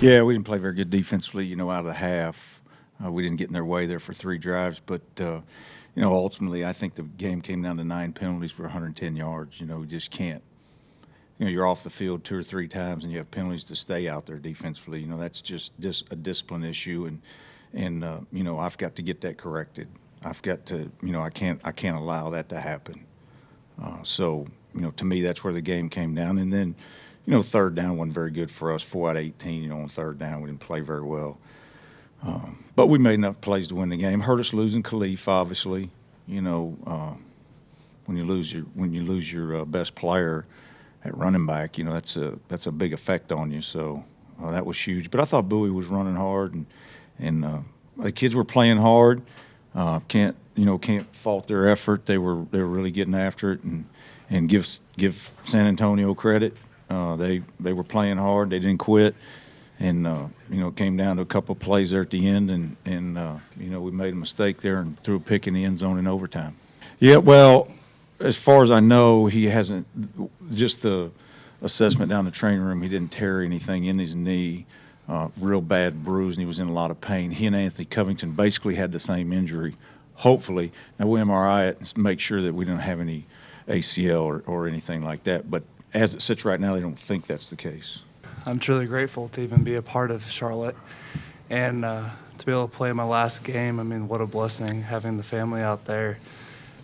Yeah, we didn't play very good defensively, out of the half. We didn't get in their way there for 3 drives. But, ultimately I think the game came down to 9 penalties for 110 yards. We just can't. You're off the field 2 or 3 times and you have penalties to stay out there defensively. That's just a discipline issue. And I've got to get that corrected. I've got to, I can't allow that to happen. So, to me, that's where the game came down. And then, third down wasn't very good for us. 4 out of 18, on third down, we didn't play very well. But we made enough plays to win the game. Hurt us losing Khalif, obviously. When you lose your best player at running back, that's a big effect on you. So that was huge. But I thought Bowie was running hard, and the kids were playing hard. Can't fault their effort. They were really getting after it, and give San Antonio credit. They were playing hard. They didn't quit, and it came down to a couple of plays there at the end, and we made a mistake there and threw a pick in the end zone in overtime. Yeah, well, as far as I know, he hasn't. Just the assessment down the training room, he didn't tear anything in his knee. Real bad bruise, and he was in a lot of pain. He and Anthony Covington basically had the same injury. Hopefully, now we'll MRI it and make sure that we don't have any ACL or anything like that. But as it sits right now, they don't think that's the case. I'm truly grateful to even be a part of Charlotte and to be able to play my last game. I mean, what a blessing having the family out there,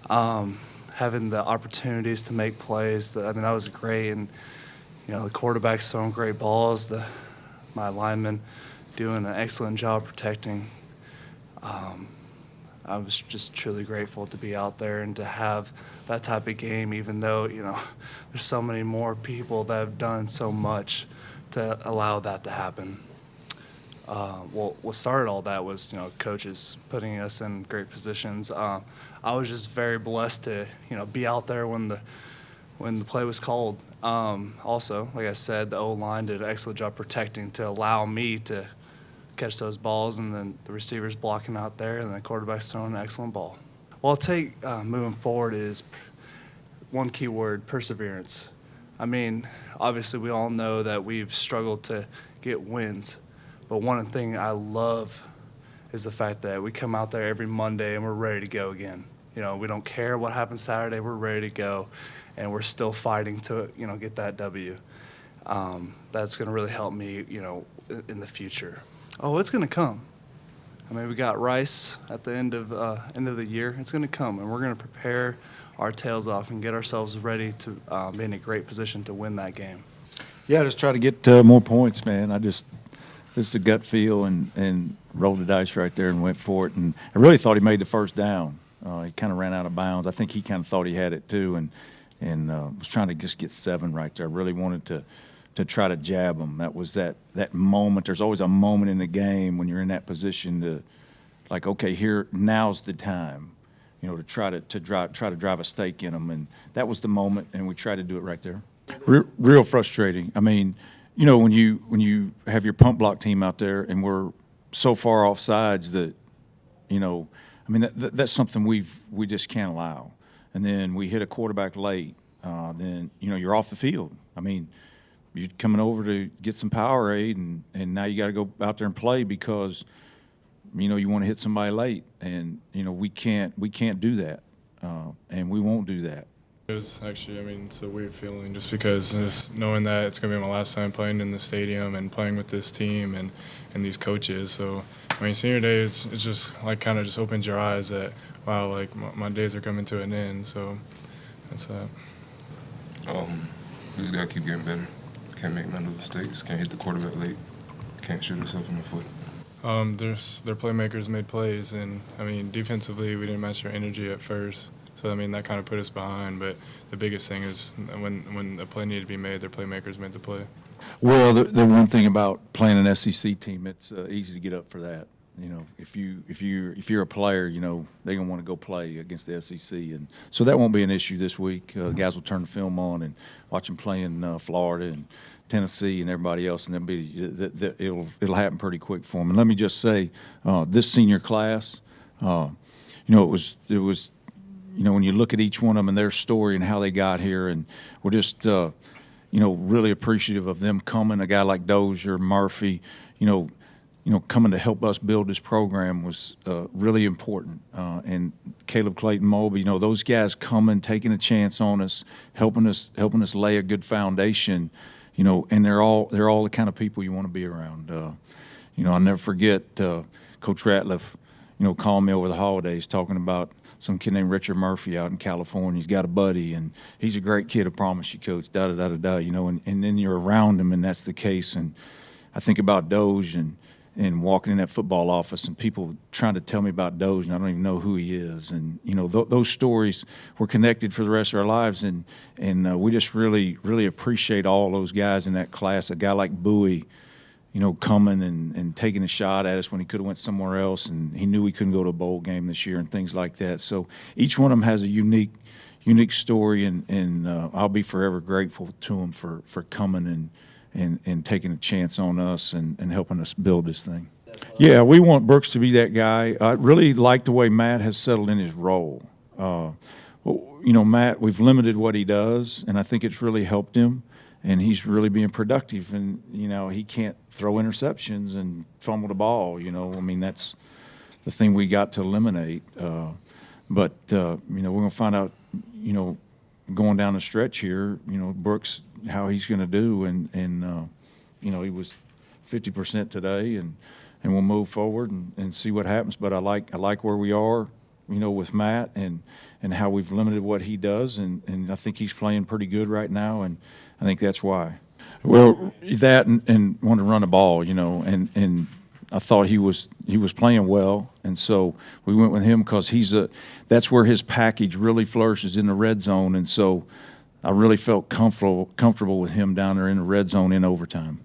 having the opportunities to make plays. That was great, and the quarterback's throwing great balls. My linemen doing an excellent job protecting. I was just truly grateful to be out there and to have that type of game, even though, there's so many more people that have done so much to allow that to happen. What started all that was, coaches putting us in great positions. I was just very blessed to, be out there when the play was called. Also, like I said, the O-line did an excellent job protecting to allow me to catch those balls, and then the receivers blocking out there, and the quarterback's throwing an excellent ball. What I'll take moving forward is one key word: perseverance. Obviously we all know that we've struggled to get wins, but one thing I love is the fact that we come out there every Monday and we're ready to go again. We don't care what happens Saturday, we're ready to go, and we're still fighting to, get that W. That's going to really help me, in the future. Oh, it's going to come. We got Rice at the end of the year. It's going to come, and we're going to prepare our tails off and get ourselves ready to be in a great position to win that game. Yeah, just try to get more points, man. This is a gut feel, and rolled the dice right there and went for it. And I really thought he made the first down. He kind of ran out of bounds. I think he kind of thought he had it too, and was trying to just get 7 right there. I really wanted to try to jab him. That was that moment. There's always a moment in the game when you're in that position to, like, okay, now's the time, to try to drive a stake in them. And that was the moment, and we tried to do it right there. Real frustrating. When you have your pump block team out there and we're so far off sides that, that's something we just can't allow. And then we hit a quarterback late. Then you're off the field. You're coming over to get some Powerade, and now you got to go out there and play because, you want to hit somebody late, and we can't do that, and we won't do that. It was actually, it's a weird feeling just because just knowing that it's going to be my last time playing in the stadium and playing with this team and these coaches. So, senior day it's just like kind of just opens your eyes that, wow, like my days are coming to an end. So that's that. We just got to keep getting better. Can't make none of the mistakes. Can't hit the quarterback late. Can't shoot ourselves in the foot. Their playmakers made plays, and defensively we didn't match their energy at first. So that kind of put us behind. But the biggest thing is when a play needed to be made, their playmakers made the play. Well, the one thing about playing an SEC team, it's easy to get up for that. If you're a player, they're gonna want to go play against the SEC, and so that won't be an issue this week. Guys will turn the film on and watch them play in Florida and Tennessee and everybody else, and it'll happen pretty quick for them. And let me just say, this senior class, it was. When you look at each one of them and their story and how they got here, and we're just really appreciative of them coming. A guy like Dozier, Murphy, coming to help us build this program was really important. And Caleb Clayton Mulby, those guys coming, taking a chance on us, helping us lay a good foundation. And they're all the kind of people you want to be around. I'll never forget Coach Ratliff, calling me over the holidays talking about some kid named Richard Murphy out in California. He's got a buddy, and he's a great kid, I promise you, Coach, da-da-da-da-da, and then you're around him, and that's the case. And I think about Doge and walking in that football office and people trying to tell me about Doge, and I don't even know who he is. And, those stories were connected for the rest of our lives, and we just really, really appreciate all those guys in that class. A guy like Bowie, coming and taking a shot at us when he could have went somewhere else, and he knew he couldn't go to a bowl game this year and things like that. So each one of them has a unique story, and I'll be forever grateful to them for coming and taking a chance on us and helping us build this thing. Yeah, we want Brooks to be that guy. I really like the way Matt has settled in his role. Matt, we've limited what he does, and I think it's really helped him. And he's really being productive, and he can't throw interceptions and fumble the ball. That's the thing we got to eliminate. But we're going to find out, going down the stretch here, Brooks, how he's going to do, and he was 50% today, and we'll move forward and see what happens. But I like where we are, with Matt and how we've limited what he does, and I think he's playing pretty good right now, and I think that's why. Well, that and wanted to run the ball, and I thought he was playing well, and so we went with him because that's where his package really flourishes, in the red zone, and so I really felt comfortable with him down there in the red zone in overtime.